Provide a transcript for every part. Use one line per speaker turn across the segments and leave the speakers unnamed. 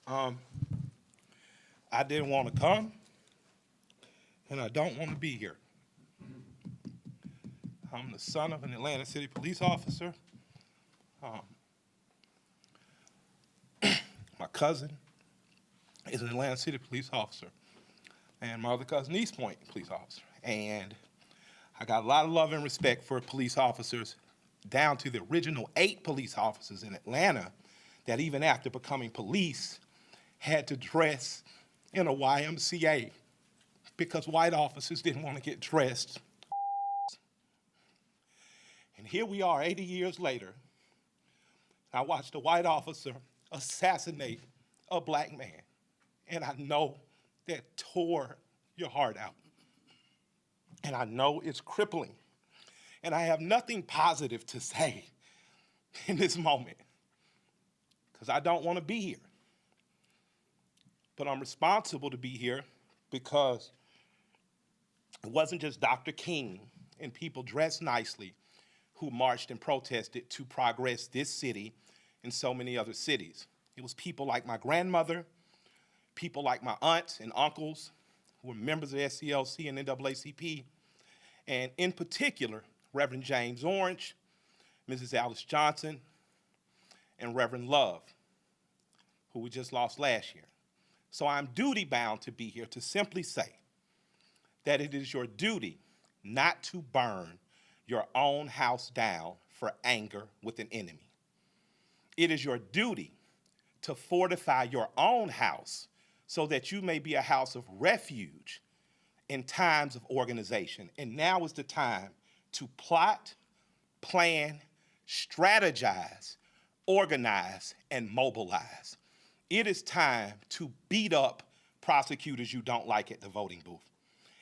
Um, I didn't want to come, and I don't want to be here. I'm the son of an Atlanta City police officer. My cousin is an Atlanta City police officer, and my other cousin, East Point police officer. And I got a lot of love and respect for police officers, down to the original 8 police officers in Atlanta that even after becoming police had to dress in a YMCA because white officers didn't want to get dressed. And here we are 80 years later. I watched a white officer assassinate a black man. And I know that tore your heart out. And I know it's crippling. And I have nothing positive to say in this moment because I don't want to be here. But I'm responsible to be here because it wasn't just Dr. King and people dressed nicely who marched and protested to progress this city and so many other cities. It was people like my grandmother, people like my aunts and uncles who were members of SCLC and NAACP, and in particular, Reverend James Orange, Mrs. Alice Johnson, and Reverend Love, who we just lost last year. So I'm duty-bound to be here to simply say that it is your duty not to burn your own house down for anger with an enemy. It is your duty to fortify your own house so that you may be a house of refuge in times of organization. And now is the time to plot, plan, strategize, organize, and mobilize. It is time to beat up prosecutors you don't like at the voting booth.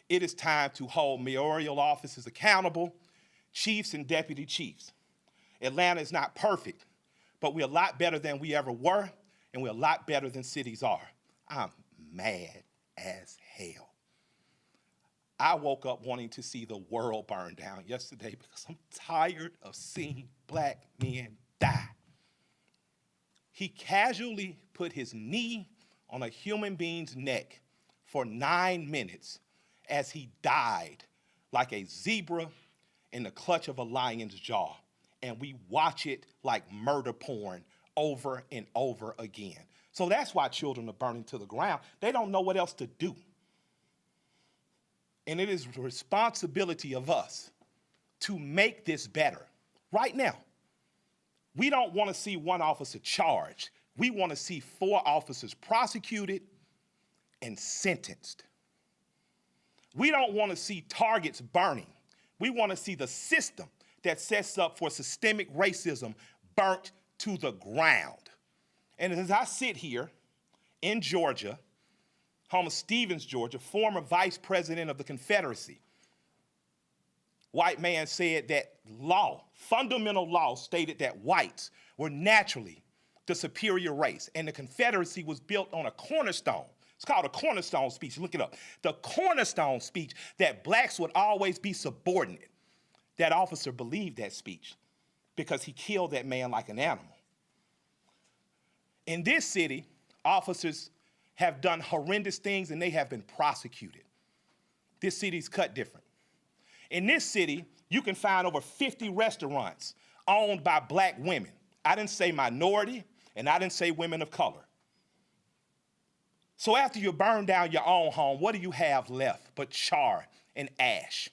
It is time to hold mayoral offices accountable, chiefs and deputy chiefs. Atlanta is not perfect, but we're a lot better than we ever were, and we're a lot better than cities are. I'm mad as hell. I woke up wanting to see the world burn down yesterday because I'm tired of seeing black men die. He casually put his knee on a human being's neck for 9 minutes as he died like a zebra in the clutch of a lion's jaw. And we watch it like murder porn over and over again. So that's why children are burning to the ground. They don't know what else to do. And it is the responsibility of us to make this better right now. We don't want to see one officer charged. We want to see 4 officers prosecuted and sentenced. We don't want to see targets burning. We want to see the system that sets up for systemic racism burnt to the ground. And as I sit here in Georgia, home of Stevens, Georgia, former vice president of the Confederacy, white man said that law, fundamental law, stated that whites were naturally the superior race, and the Confederacy was built on a cornerstone. It's called a cornerstone speech. Look it up. The cornerstone speech that blacks would always be subordinate. That officer believed that speech because he killed that man like an animal. In this city, officers have done horrendous things and they have been prosecuted. This city's cut different. In this city, you can find over 50 restaurants owned by black women. I didn't say minority, and I didn't say women of color. So after you burn down your own home, what do you have left but char and ash?